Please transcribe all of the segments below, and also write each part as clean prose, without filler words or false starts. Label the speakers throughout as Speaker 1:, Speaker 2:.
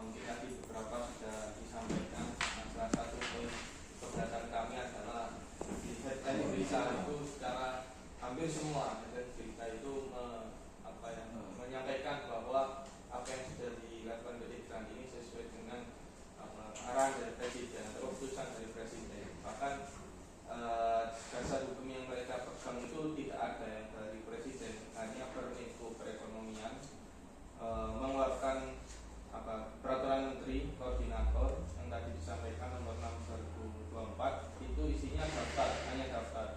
Speaker 1: mungkin tadi beberapa sudah disampaikan. Nah, salah satu poin keberatan kami adalah di headline berita itu secara hampir semua headline berita itu menyampaikan bahwa apa yang sudah dilakukan PT Grant ini sesuai dengan arahan dari Presiden atau keputusan dari Presiden. Bahkan dasar hukum yang mereka pegang itu tidak ada yang dari Presiden, hanya Permenko Perekonomian mengeluarkan peraturan menteri koordinator yang tadi disampaikan nomor 6 2024 itu isinya daftar, hanya daftar.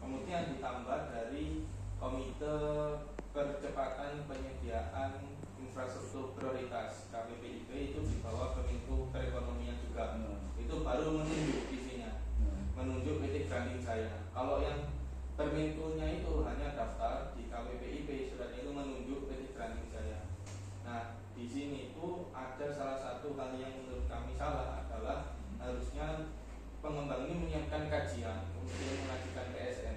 Speaker 1: Kemudian ditambah dari Komite Percepatan Penyediaan Infrastruktur Prioritas KPPIP itu di bawah Permenko Perekonomian juga. Itu baru menunjuk isinya, menunjuk PT Granding Jaya. Kalau yang Permenko-nya itu hanya daftar di KPPIP, suratnya itu menunjuk PT Granding Jaya. Nah, di sini itu ada salah satu hal yang menurut kami salah adalah harusnya pengembang ini menyiapkan kajian kemudian mengajukan PSN.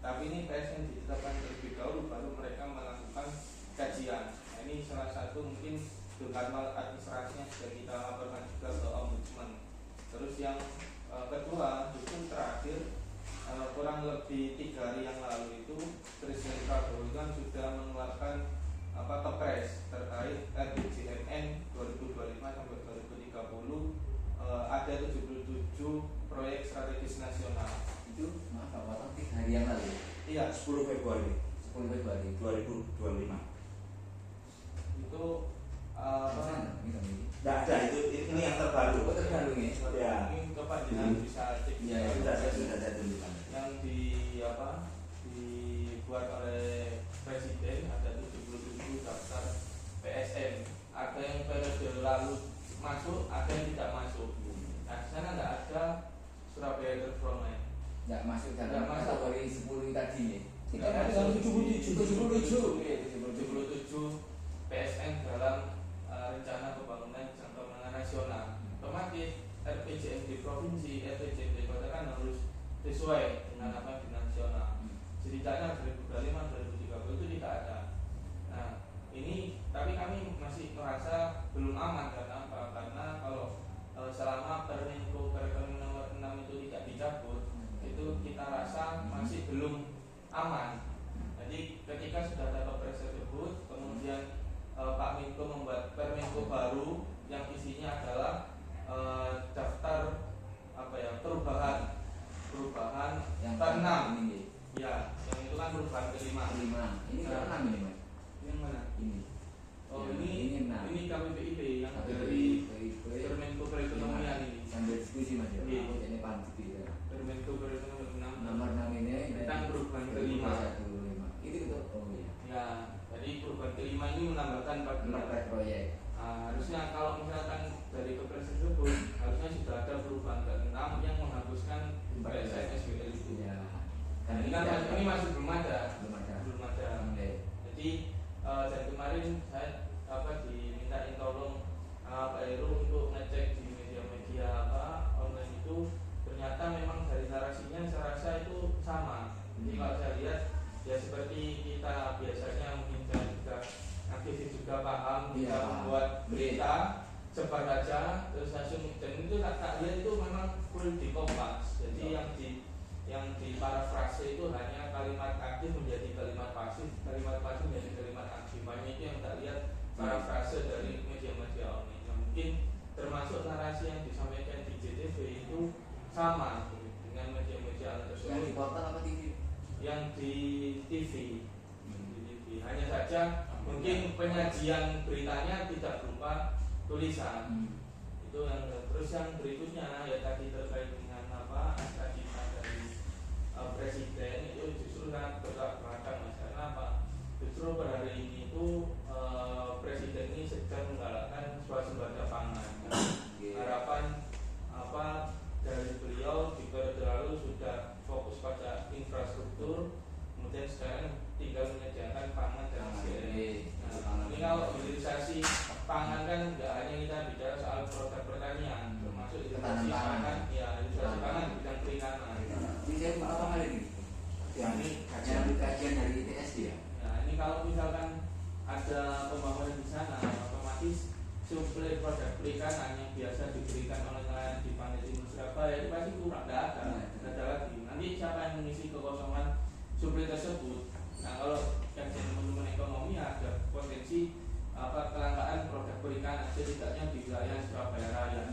Speaker 1: Tapi ini PSN ditetapkan terlebih dahulu baru mereka melakukan kajian. Nah, ini salah satu mungkin dugaan maladministrasinya sudah kita laporkan juga ke Ombudsman. Terus yang kedua itu terakhir kurang lebih 3 hari yang lalu itu Presiden Prabowo kan sudah mengeluarkan kepres terkait RPJMN 2025 sampai 2030 ada 77 proyek strategis nasional.
Speaker 2: Itu maaf Pak Wawan 3 hari yang lalu.
Speaker 1: Iya,
Speaker 2: 10 Februari 2025.
Speaker 1: Itu
Speaker 2: Tidak ada, ini yang terbaru. Oh, terbaru nih.
Speaker 1: Ya. Mungkin kepanjangan bisa cek.
Speaker 2: Ya, sudah saya tunjukkan.
Speaker 1: Yang dibuat oleh Presiden ada 77 daftar PSN. Ada yang periode lalu masuk, ada yang tidak masuk. Nah, di sana tidak ada Surabaya Terfront.
Speaker 2: Tidak masuk dalam kategori 10 tadi nih.
Speaker 1: Tidak masuk 77 PSN dalam rencana pembangunan jangka menengah nasional. Otomatis RPJMD provinsi, RPJMD kota kan harus sesuai dengan apa di nasional. Setidaknya 2025, 2030 itu tidak ada. Nah, ini tapi kami masih merasa belum aman karena apa? Karena kalau selama Permenko Perekonomian nomor 6 itu tidak dicabut, itu kita rasa masih belum aman. Jadi ketika sudah ada kepres tersebut, kemudian Pak Menko membuat Permenko baru yang isinya adalah daftar perubahan yang ke-6
Speaker 2: ini.
Speaker 1: Ya, yang itu kan perubahan ke-5.
Speaker 2: Ini ke-6 ini, Mas.
Speaker 1: Yang mana?
Speaker 2: Ini.
Speaker 1: Oh,
Speaker 2: ya,
Speaker 1: ini KPPIP yang dari Permenko Perekonomian ini.
Speaker 2: Sambil diskusi Mas ya.
Speaker 1: Iya.
Speaker 2: Ini panti ya.
Speaker 1: Permenko Perekonomian
Speaker 2: Nomor 6 ini
Speaker 1: tentang perubahan ke-5.
Speaker 2: Itu oh iya.
Speaker 1: Ya, jadi perubahan ke-5 ini menambahkan
Speaker 2: 14 proyek.
Speaker 1: Harusnya kalau misalkan dari kepres tersebut harusnya sudah ada perubahan ke-6 yang menghapuskan PSN SBL itu.
Speaker 2: Ya.
Speaker 1: Dan ini masih belum ada.
Speaker 2: Belum ada.
Speaker 1: Jadi dan kemarin saya dimintain tolong Pak Heru untuk ngecek di media-media online itu, ternyata memang dari narasinya saya rasa itu sama. Jadi kalau saya lihat ya seperti kita biasanya mungkin saya juga aktivis juga paham kita membuat berita sebar aja terus langsung, dan itu tak lihat itu memang full di Kompas. Jadi yang di parafrase itu hanya kalimat aktif menjadi kalimat pasif, kalimat pasif menjadi kalimat aktif. Banyak itu yang tak lihat parafrase dari media-media online. Yang mungkin termasuk narasi yang disampaikan di JTV itu sama dengan media-media online tersebut.
Speaker 2: Yang di portal apa TV?
Speaker 1: Yang di TV. Hanya saja mungkin penyajian beritanya tidak berupa tulisan. Itu yang terus yang berikutnya ya tadi terkait dengan cita-cita dari Presiden itu justru sangat bertolak belakang, Mas. Karena apa? Justru pada hari ini itu Presiden ini sedang menggalakkan swasembada pangan. Harapan dari beliau di periode lalu sudah fokus pada infrastruktur, kemudian sekarang tinggal menyediakan pangan dan SDM. Nah, ini kalau hilirisasi pangan kan tidak hanya kita bicara soal produk pertanian, termasuk hilirisasi pangan, ya hilirisasi pangan di bidang perikanan.
Speaker 2: Ini saya apa kali ini? Ya, ini kajian dari ITS ya.
Speaker 1: Nah, ini kalau misalkan ada pembangunan di sana, otomatis suplai produk siapa yang mengisi kekosongan suplai tersebut. Nah kalau yang teman-teman ekonomi ada potensi kelangkaan produk perikanan setidaknya di wilayah Surabaya Raya.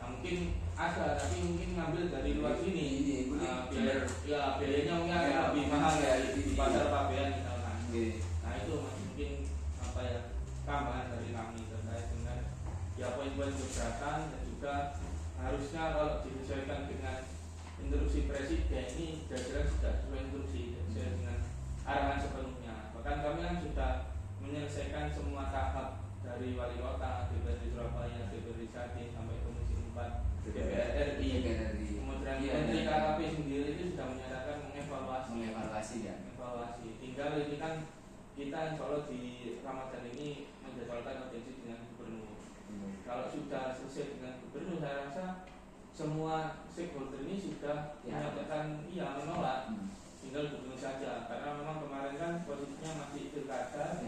Speaker 1: Nah mungkin ada, tapi mungkin ngambil dari luar sini. Biayanya mungkin agak lebih mahal ya di pasar Pabean misalkan. Nah itu mungkin tambahan dari kami terkait dengan poin-poin keberatan, dan juga harusnya kalau disesuaikan dengan instruksi presiden ini jelas-jelas sudah sesuai instruksi, sesuai dengan arahan sepenuhnya. Bahkan kami kan sudah menyelesaikan semua tahap dari wali kota, DPRD Surabaya, DPRD Jatim sampai Komisi 4 DPR RI. Kemudian Menteri KKP sendiri itu sudah menyatakan mengevaluasi. Tinggal ini kan kita insya Allah di Ramadan ini menjadwalkan audiensi dengan gubernur. Kalau sudah selesai dengan gubernur, saya rasa semua stakeholder ini sudah menyatakan menolak. Tinggal gubernur saja, karena memang kemarin kan posisinya masih pilkada,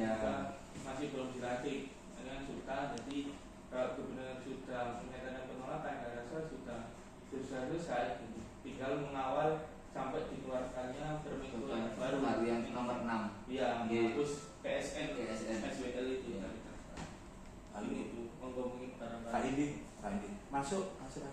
Speaker 1: masih belum dilantik dengan suka. Jadi kalau gubernur sudah menyatakan penolakan, saya rasa sudah selesai. Tinggal mengawal sampai dikeluarkannya permen yang baru
Speaker 2: yang nomor 6.
Speaker 1: Menghapus PSN SWL itu. Ini itu mengomongin barang-barang.
Speaker 3: Pak Indi masuk aja.